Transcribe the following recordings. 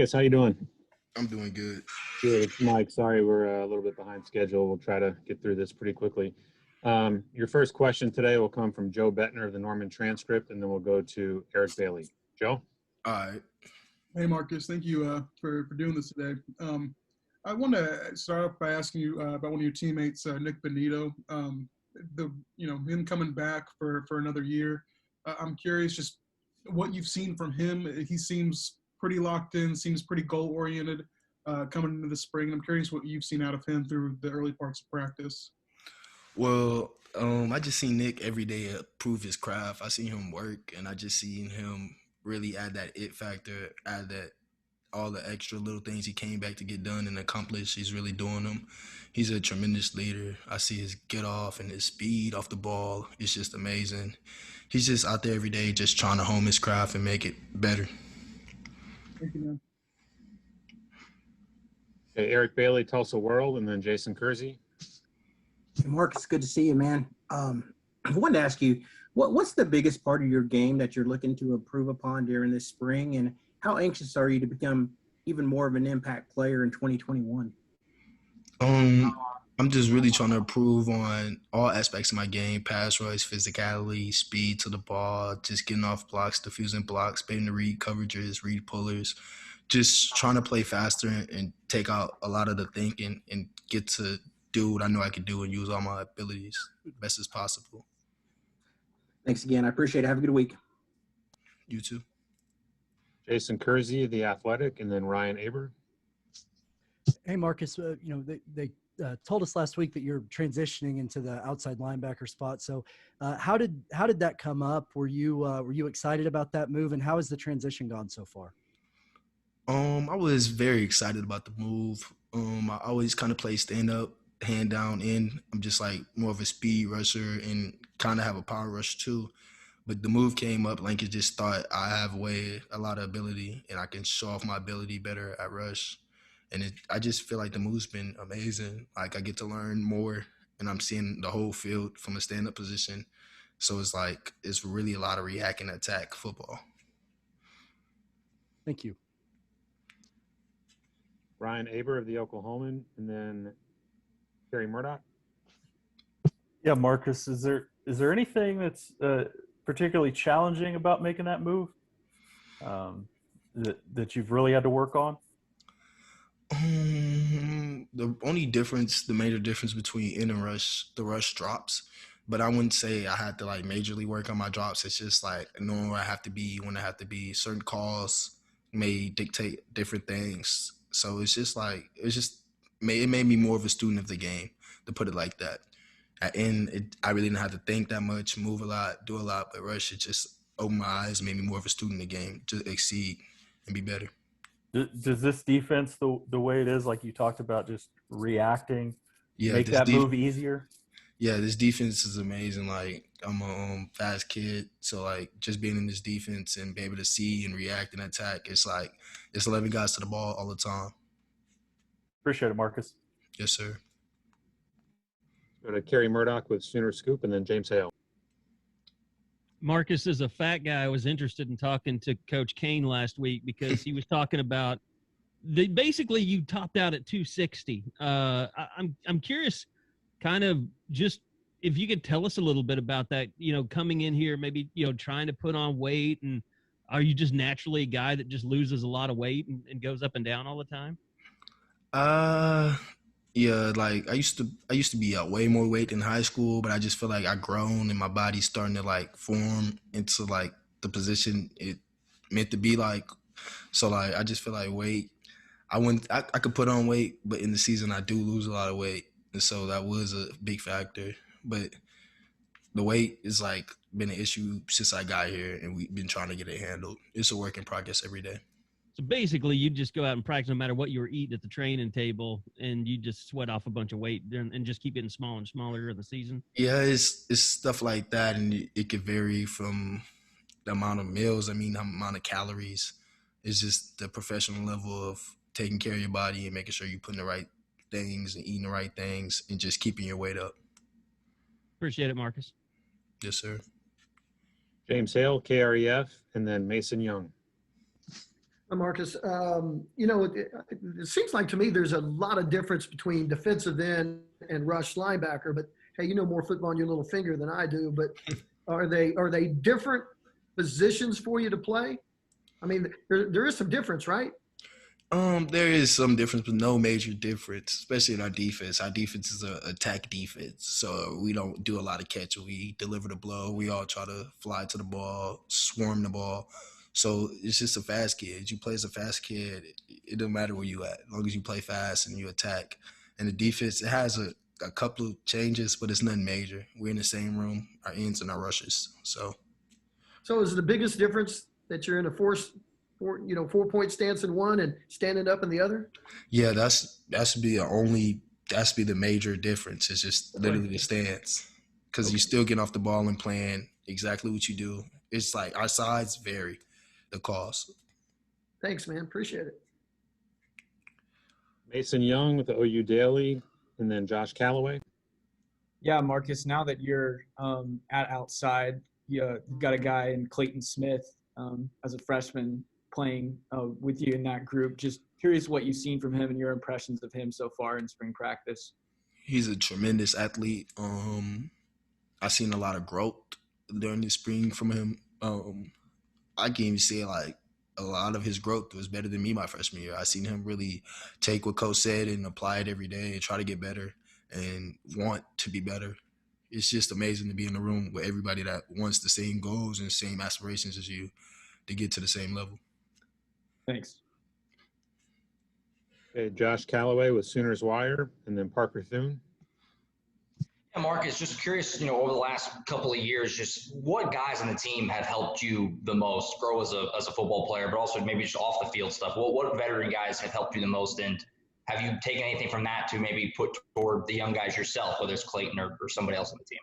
Marcus, how you doing? I'm doing good. Good. It's Mike. Sorry, we're a little bit behind schedule. We'll try to get through this pretty quickly. Your first question today will come from Joe Bettner of the Norman Transcript, and then we'll go to Eric Bailey. Joe? All right. Hey, Marcus. Thank you for doing this today. I want to start off by asking you about one of your teammates, Nick Benito. Him coming back for another year. I'm curious just what you've seen from him. He seems pretty locked in, seems pretty goal-oriented coming into the spring. I'm curious what you've seen out of him through the early parts of practice. Well, I just seen Nick every day prove his craft. I seen him work, and I just seen him really add that it factor, add that all the extra little things he came back to get done and accomplish. He's really doing them. He's a tremendous leader. I see his get off and his speed off the ball. It's just amazing. He's just out there every day just trying to hone his craft and make it better. Thank you, man. Okay, Eric Bailey, Tulsa World, and then Jason Kersey. Hey, Marcus, good to see you, man. I wanted to ask you, what's the biggest part of your game that you're looking to improve upon during this spring, and how anxious are you to become even more of an impact player in 2021? I'm just really trying to improve on all aspects of my game: pass rush, physicality, speed to the ball, just getting off blocks, diffusing blocks, being to read coverages, read pullers, just trying to play faster and take out a lot of the thinking and get to do what I know I can do and use all my abilities as best as possible. Thanks again. I appreciate it. Have a good week. You too. Jason Kersey, The Athletic, and then Ryan Aber. Hey, Marcus, they told us last week that you're transitioning into the outside linebacker spot. So how did that come up? Were you excited about that move, and how has the transition gone so far? I was very excited about the move. I always kind of play stand up, hand down in. I'm just like more of a speed rusher and kind of have a power rush too. But the move came up, Lincoln just thought I have a lot of ability and I can show off my ability better at rush. And I just feel like the move's been amazing. Like I get to learn more and I'm seeing the whole field from a stand-up position. So it's really a lot of react and attack football. Thank you. Ryan Aber of the Oklahoman, and then Kerry Murdoch. Yeah, Marcus, is there anything that's particularly challenging about making that move that you've really had to work on? The major difference between in and rush, the rush drops. But I wouldn't say I had to like majorly work on my drops. It's just like knowing where I have to be, when I have to be. Certain calls may dictate different things. So it made me more of a student of the game, to put it like that. I really didn't have to think that much, move a lot, do a lot, but rush, it just opened my eyes, made me more of a student of the game, just exceed and be better. Does this defense, the way it is, like you talked about, just reacting, make this that move easier? Yeah, this defense is amazing. Like I'm a fast kid, so like just being in this defense and be able to see and react and attack, it's 11 guys to the ball all the time. Appreciate it, Marcus. Yes, sir. Go to Kerry Murdoch with Sooner Scoop, and then James Hale. Marcus, as a fat guy, I was interested in talking to Coach Kane last week because he was talking about basically you topped out at 260. I'm curious, kind of just if you could tell us a little bit about that. Coming in here, maybe trying to put on weight, and are you just naturally a guy that just loses a lot of weight and goes up and down all the time? Yeah, like I used to be way more weight in high school, but I just feel like I grown and my body's starting to like form into like the position it meant to be like. So like I just feel like weight. I could put on weight, but in the season I do lose a lot of weight, and so that was a big factor. But the weight is like been an issue since I got here, and we've been trying to get it handled. It's a work in progress every day. So basically, you just go out and practice no matter what you were eating at the training table, and you just sweat off a bunch of weight and just keep getting smaller and smaller in the season. Yeah, it's stuff like that, and it could vary from the amount of meals. The amount of calories. It's just the professional level of taking care of your body and making sure you're putting the right things and eating the right things and just keeping your weight up. Appreciate it, Marcus. Yes, sir. James Hale, KREF, and then Mason Young. Marcus, it seems like to me there's a lot of difference between defensive end and rush linebacker. But hey, you know more football on your little finger than I do. But are they different positions for you to play? I mean, there is some difference, right? There is some difference, but no major difference, especially in our defense. Our defense is a attack defense, so we don't do a lot of catch. We deliver the blow. We all try to fly to the ball, swarm the ball. So it's just a fast kid. You play as a fast kid, it don't matter where you at, as long as you play fast and you attack. And the defense, it has a couple of changes, but it's nothing major. We're in the same room, our ends and our rushes. So is the biggest difference that you're in a 4-point stance in one and standing up in the other? yeah, that's be the major difference. It's just literally the stance, because you still get off the ball and playing exactly what you do. It's like our sides vary the cost. Thanks, man. Appreciate it. Mason Young with the OU Daily, and then Josh Calloway. Yeah, Marcus, now that you're at outside, you've got a guy in Clayton Smith as a freshman playing with you in that group. Just curious what you've seen from him and your impressions of him so far in spring practice. He's a tremendous athlete. I've seen a lot of growth during the spring from him. I can even see like a lot of his growth was better than me my freshman year. I seen him really take what Coach said and apply it every day and try to get better and want to be better. It's just amazing to be in a room with everybody that wants the same goals and same aspirations as you to get to the same level. Thanks. Okay, Josh Calloway with Sooners Wire, and then Parker Thune. Yeah, Marcus, just curious, over the last couple of years, just what guys on the team have helped you the most grow as a football player, but also maybe just off the field stuff? What veteran guys have helped you the most, and have you taken anything from that to maybe put toward the young guys yourself, whether it's Clayton or somebody else on the team?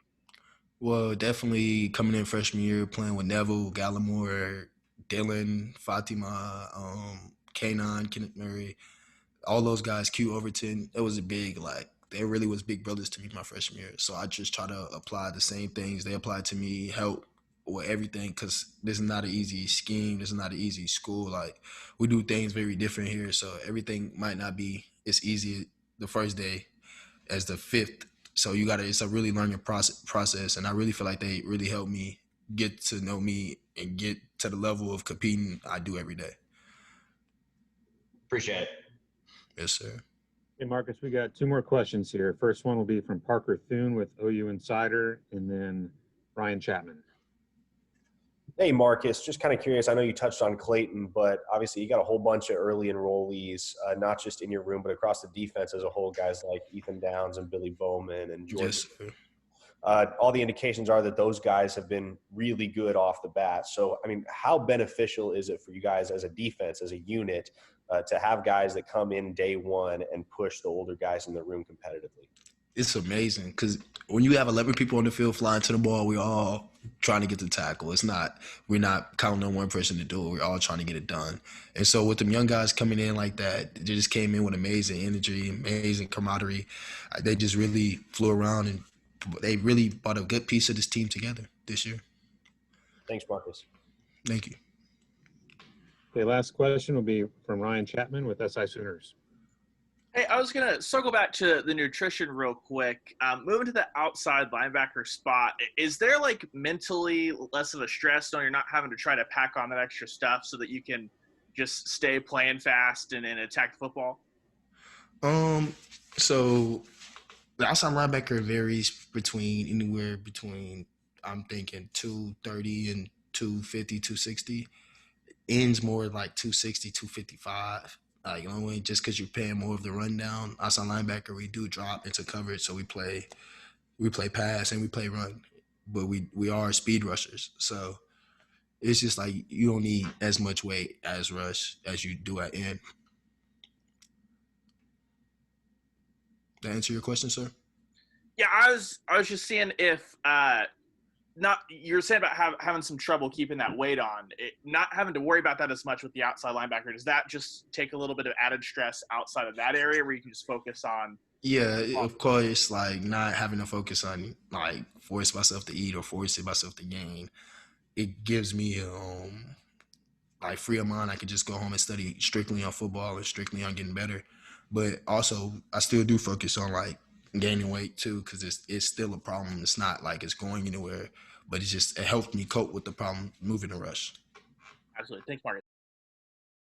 Well, definitely coming in freshman year, playing with Neville, Gallimore, Dylan, Fatima, Kanon, Kenneth Murray, all those guys, Q Overton. It was a big, they really was big brothers to me my freshman year. So I just try to apply the same things they applied to me, help with everything, because this is not an easy scheme. This is not an easy school. We do things very different here. So everything might not be as easy the first day as the fifth. So it's a really learning process. And I really feel like they really helped me get to know me and get to the level of competing I do every day. Appreciate it. Yes, sir. Hey, Marcus, we got two more questions here. First one will be from Parker Thune with OU Insider, and then Ryan Chapman. Hey, Marcus, just kind of curious. I know you touched on Clayton, but obviously you got a whole bunch of early enrollees, not just in your room, but across the defense as a whole, guys like Ethan Downs and Billy Bowman and Jordan. Yes, sir. All the indications are that those guys have been really good off the bat. So, I mean, how beneficial is it for you guys as a defense, as a unit, to have guys that come in day one and push the older guys in the room competitively? It's amazing because when you have 11 people on the field flying to the ball, we're all trying to get the tackle. We're not counting on one person to do it. We're all trying to get it done. And so with them young guys coming in like that, they just came in with amazing energy, amazing camaraderie. They just really flew around and they really brought a good piece of this team together this year. Thanks, Marcus. Thank you. Okay, last question will be from Ryan Chapman with SI Sooners. Hey, I was going to circle back to the nutrition real quick. Moving to the outside linebacker spot, is there mentally less of a stress knowing you're not having to try to pack on that extra stuff so that you can just stay playing fast and attack the football? So the outside linebacker varies anywhere between, I'm thinking 230 and 250, 260. Ends more like 260, 255. Just because you're paying more of the rundown. Outside linebacker, we do drop into coverage, so we play pass and we play run, but we are speed rushers. So it's just you don't need as much weight as rush as you do at end. Did that answer your question, sir? Yeah, I was just seeing if you're saying about having some trouble keeping that weight on, not having to worry about that as much with the outside linebacker. Does that just take a little bit of added stress outside of that area where you can just focus on? Yeah, of course, not having to focus on force myself to eat or force myself to gain. It gives me like free of mind, I could just go home and study strictly on football and strictly on getting better. But also, I still do focus on like gaining weight too, because it's still a problem. It's not like it's going anywhere, but it helped me cope with the problem moving to rush. Absolutely. Thanks, Marcus.